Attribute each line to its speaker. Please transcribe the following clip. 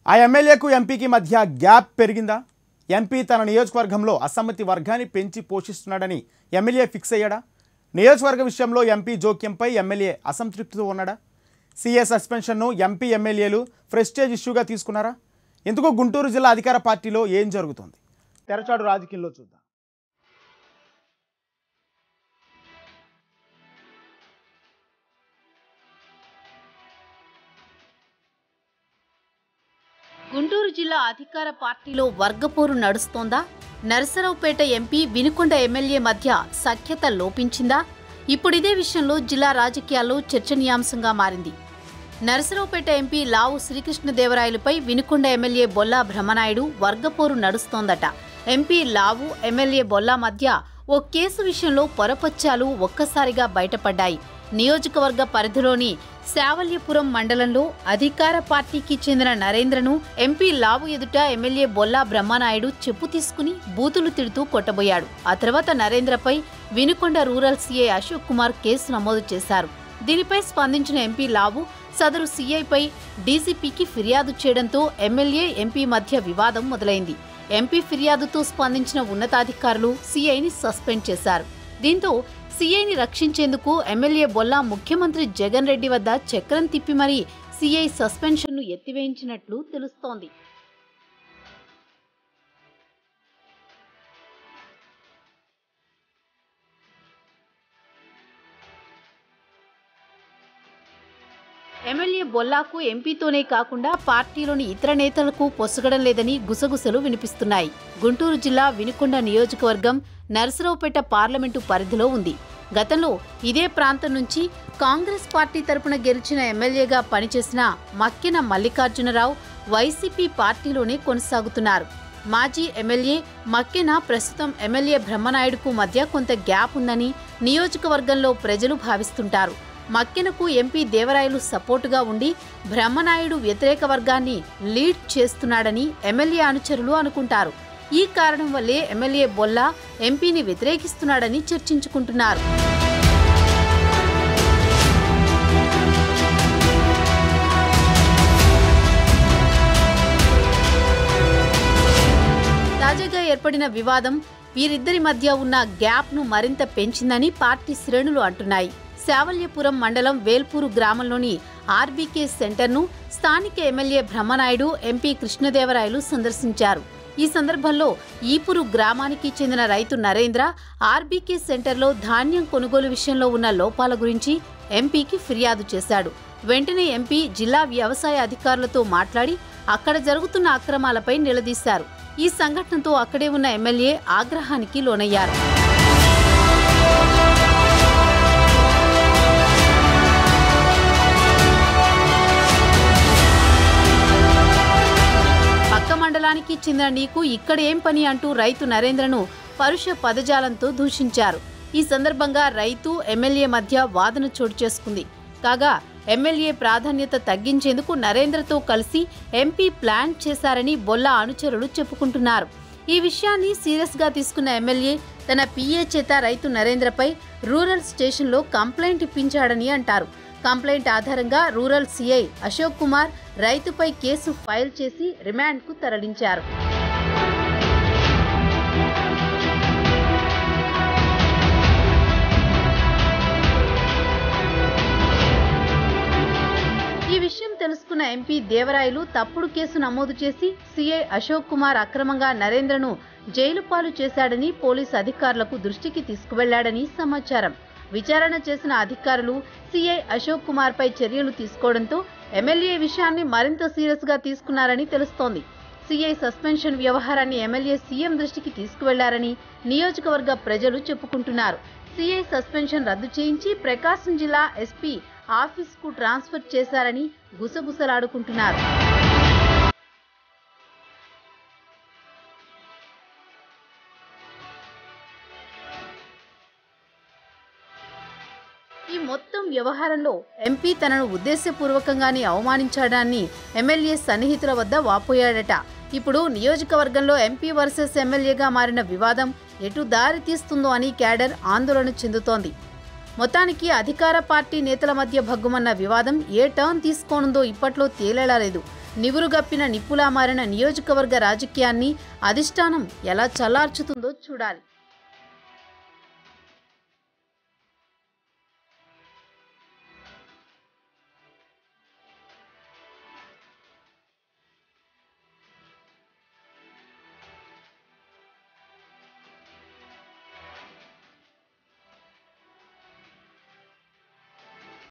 Speaker 1: ఆ ఎమ్మెల్యేకు ఎంపీకి మధ్య గ్యాప్ పెరిగిందా? ఎంపీ తన నియోజకవర్గంలో అసమ్మతి వర్గాన్ని పెంచి పోషిస్తున్నాడని ఎమ్మెల్యే ఫిక్స్ అయ్యాడా? నియోజకవర్గ విషయంలో ఎంపీ జోక్యంపై ఎమ్మెల్యే అసంతృప్తితో ఉన్నాడా? సీఏ సస్పెన్షన్ను ఎంపీ ఎమ్మెల్యేలు ప్రెస్టేజ్ ఇష్యూగా తీసుకున్నారా? ఎందుకు గుంటూరు జిల్లా అధికార పార్టీలో ఏం జరుగుతుంది? తెరచాటు రాజకీయాల్లో చూద్దాం.
Speaker 2: గుంటూరు జిల్లా అధికార పార్టీలో వర్గపోరు నడుస్తోందా? నరసరావుపేట ఎంపీ వినుకొండ ఎమ్మెల్యే మధ్య సఖ్యత లోపించిందా? ఇప్పుడిదే విషయంలో జిల్లా రాజకీయాల్లో చర్చనీయాంశంగా మారింది. నరసరావుపేట ఎంపీ లావు శ్రీకృష్ణదేవరాయలపై వినుకొండ ఎమ్మెల్యే బొల్లా బ్రహ్మనాయుడు వర్గపోరు నడుస్తోందట. ఎంపీ లావు ఎమ్మెల్యే బొల్లా మధ్య ఓ కేసు విషయంలో పొరపచ్చాలు ఒక్కసారిగా బయటపడ్డాయి. నియోజకవర్గ పరిధిలోని శావల్యపురం మండలంలో అధికార పార్టీకి చెందిన నరేంద్రను ఎంపీ లావు ఎదుట ఎమ్మెల్యే బొల్లా బ్రహ్మనాయుడు చెప్పు తీసుకుని బూతులు తిడుతూ కొట్టబోయాడు. ఆ తర్వాత నరేంద్రపై Vinukonda rural CI Ashok Kumar case నమోదు చేశారు. దీనిపై స్పందించిన ఎంపీ లావు సదరు సీఐపై డీసీపీకి ఫిర్యాదు చేయడంతో ఎమ్మెల్యే ఎంపీ మధ్య వివాదం మొదలైంది. ఎంపీ ఫిర్యాదుతో స్పందించిన ఉన్నతాధికారులు సీఐని సస్పెండ్ చేశారు. దీంతో సీఐని రక్షించేందుకు ఎమ్మెల్యే బొల్లా ముఖ్యమంత్రి జగన్ రెడ్డి వద్ద చక్రం తిప్పి మరీ సీఐ సస్పెన్షన్ను ఎత్తివేయించినట్లు తెలుస్తోంది. ఎమ్మెల్యే బొల్లాకు ఎంపీతోనే కాకుండా పార్టీలోని ఇతర నేతలకు పొసగడం లేదని గుసగుసలు వినిపిస్తున్నాయి. గుంటూరు జిల్లా వినుకొండ నియోజకవర్గం నరసరావుపేట పార్లమెంటు పరిధిలో ఉంది. గతంలో ఇదే ప్రాంతం నుంచి కాంగ్రెస్ పార్టీ తరపున గెలిచిన ఎమ్మెల్యేగా పనిచేసిన మక్కెన మల్లికార్జునరావు వైసీపీ పార్టీలోనే కొనసాగుతున్నారు. మాజీ ఎమ్మెల్యే మక్కెన ప్రస్తుతం ఎమ్మెల్యే బ్రహ్మనాయుడుకు మధ్య కొంత గ్యాప్ ఉందని నియోజకవర్గంలో ప్రజలు భావిస్తుంటారు. మక్కెనకు ఎంపీ దేవరాయలు సపోర్టుగా ఉండి బ్రహ్మనాయుడు వ్యతిరేక వర్గాన్ని లీడ్ చేస్తున్నాడని ఎమ్మెల్యే అనుచరులు అనుకుంటారు. ఈ కారణం వల్లే ఎమ్మెల్యే బొల్లా ఎంపీని వ్యతిరేకిస్తున్నాడని చర్చించుకుంటున్నారు. తాజాగా ఏర్పడిన వివాదం వీరిద్దరి మధ్య ఉన్న గ్యాప్ను మరింత పెంచిందని పార్టీ శ్రేణులు అంటున్నాయి. శావల్యపురం మండలం వేల్పూరు గ్రామంలోని ఆర్బీకే సెంటర్ను స్థానిక ఎమ్మెల్యే బ్రహ్మనాయుడు ఎంపీ కృష్ణదేవరాయలు సందర్శించారు. ఈ సందర్భంలో ఈపురు గ్రామానికి చెందిన రైతు నరేంద్ర ఆర్బీకే సెంటర్లో ధాన్యం కొనుగోలు విషయంలో ఉన్న లోపాల గురించి ఎంపీకి ఫిర్యాదు చేశాడు. వెంటనే ఎంపీ జిల్లా వ్యవసాయ అధికారులతో మాట్లాడి అక్కడ జరుగుతున్న అక్రమాలపై నిలదీశారు. ఈ సంఘటనతో అక్కడే ఉన్న ఎమ్మెల్యే ఆగ్రహానికి లోనయ్యారు. పక్క మండలానికి చెందిన నీకు ఇక్కడ ఏం పని అంటూ రైతు నరేంద్రను పరుష పదజాలంతో దూషించారు. ఈ సందర్భంగా రైతు ఎమ్మెల్యే మధ్య వాదన చోటు చేసుకుంది. కాగా ఎమ్మెల్యే ప్రాధాన్యత తగ్గించేందుకు నరేంద్రతో కలిసి ఎంపీ ప్లాన్ చేశారని బొల్లా అనుచరులు చెప్పుకుంటున్నారు. ఈ విషయాన్ని సీరియస్గా తీసుకున్న ఎమ్మెల్యే తన పీఏ చేత రైతు నరేంద్రపై రూరల్ స్టేషన్లో కంప్లైంట్ ఇప్పించాడని అంటారు. కంప్లైంట్ ఆధారంగా రూరల్ సీఐ అశోక్ కుమార్ రైతుపై కేసు ఫైల్ చేసి రిమాండ్కు తరలించారు. ఈ విషయం తెలుసుకున్న ఎంపీ దేవరాయలు తప్పుడు కేసు నమోదు చేసి సీఐ అశోక్ కుమార్ అక్రమంగా నరేంద్రను జైలు పాలు చేశాడని పోలీసు అధికారులకు దృష్టికి తీసుకువెళ్లాడని సమాచారం. విచారణ చేసిన అధికారులు సీఐ అశోక్ కుమార్ పై చర్యలు తీసుకోవడంతో ఎమ్మెల్యే విషయాన్ని మరింత సీరియస్గా తీసుకున్నారని తెలుస్తోంది. సీఐ సస్పెన్షన్ వ్యవహారాన్ని ఎమ్మెల్యే సీఎం దృష్టికి తీసుకువెళ్లారని నియోజకవర్గ ప్రజలు చెప్పుకుంటున్నారు. సీఐ సస్పెన్షన్ రద్దు చేయించి ప్రకాశం జిల్లా ఎస్పీ ఆఫీస్కు ట్రాన్స్ఫర్ చేశారని గుసగుసలాడుకుంటున్నారు. ఈ మొత్తం వ్యవహారంలో ఎంపీ తనను ఉద్దేశపూర్వకంగానే అవమానించడాన్ని ఎమ్మెల్యే సన్నిహితుల వద్ద వాపోయాడట. ఇప్పుడు నియోజకవర్గంలో ఎంపీ వర్సెస్ ఎమ్మెల్యేగా మారిన వివాదం ఎటు దారి తీస్తుందో అని క్యాడర్ ఆందోళన చెందుతోంది. మొత్తానికి అధికార పార్టీ నేతల మధ్య భగ్గుమన్న వివాదం ఏ టర్న్ తీసుకోనుందో ఇప్పట్లో తేలేలా లేదు. నివురుగప్పిన నిప్పులా మారిన నియోజకవర్గ రాజకీయాన్ని అధిష్టానం ఎలా చల్లార్చుతుందో చూడాలి.